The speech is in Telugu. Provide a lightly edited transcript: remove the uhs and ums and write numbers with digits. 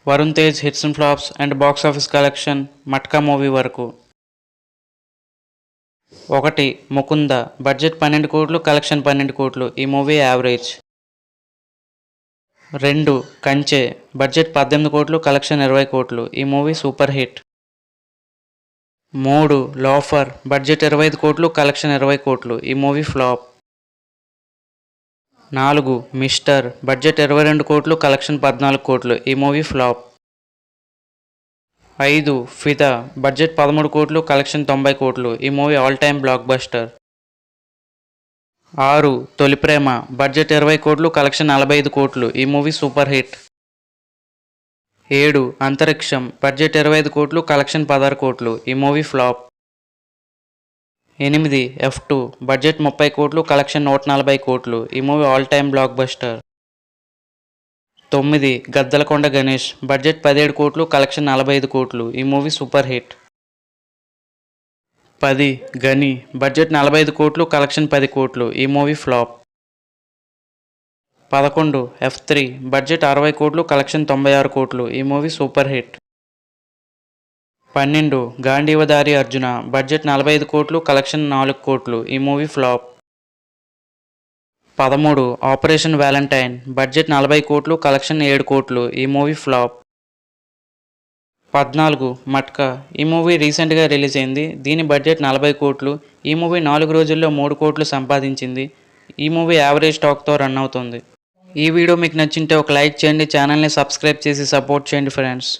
Varun Tej hits and flops and box office collection matka movie వరకు. 1. ముకుంద బడ్జెట్ 12 కోట్లు, కలెక్షన్ 12 కోట్లు, ఈ మూవీ యావరేజ్. 2. కంచె బడ్జెట్ 18 కోట్లు, కలెక్షన్ 20 కోట్లు, ఈ movie super hit. 3. Loafer budget 25 కోట్లు, కలెక్షన్ 20 కోట్లు, ఈ మూవీ ఫ్లాప్. 4. మిస్టర్ బడ్జెట్ 22 కోట్లు, కలెక్షన్ 14 కోట్లు, ఈ మూవీ ఫ్లాప్. 5. ఫిదా బడ్జెట్ 13 కోట్లు, కలెక్షన్ 90 కోట్లు, ఈ movie all time block buster. 6. తొలి ప్రేమ బడ్జెట్ 20 కోట్లు, కలెక్షన్ 45 కోట్లు, ఈ మూవీ సూపర్ హిట్. 7. అంతరిక్షం బడ్జెట్ 25 కోట్లు, కలెక్షన్ 16 కోట్లు, ఈ మూవీ ఫ్లాప్. 8. F2 బడ్జెట్ 30 కోట్లు, కలెక్షన్ 140 కోట్లు, ఈ movie all time block buster. 9. Gaddalakonda Ganesh budget 17 కోట్లు, కలెక్షన్ 45 కోట్లు, ఈ మూవీ సూపర్ హిట్. 10. గని బడ్జెట్ 45 కోట్లు, కలెక్షన్ 10 కోట్లు, ఈ మూవీ ఫ్లాప్. 11. F3 బడ్జెట్ 60 కోట్లు, కలెక్షన్ 96 కోట్లు, ఈ movie super hit. 12. Gandeevadhari Arjuna budget 45 కోట్లు, కలెక్షన్ 4 కోట్లు, ఈ movie flop. 13. Operation Valentine budget 40 కోట్లు, కలెక్షన్ 7 కోట్లు, ఈ మూవీ ఫ్లాప్. 14. మట్కా ఈ మూవీ రీసెంట్గా రిలీజ్ అయింది. దీని బడ్జెట్ 40 కోట్లు. ఈ మూవీ 4 రోజుల్లో 3 కోట్లు సంపాదించింది. ఈ మూవీ యావరేజ్ టాక్తో రన్ అవుతుంది. ఈ వీడియో మీకు నచ్చింటే ఒక లైక్ చేయండి, ఛానల్ని సబ్స్క్రైబ్ చేసి సపోర్ట్ చేయండి ఫ్రెండ్స్.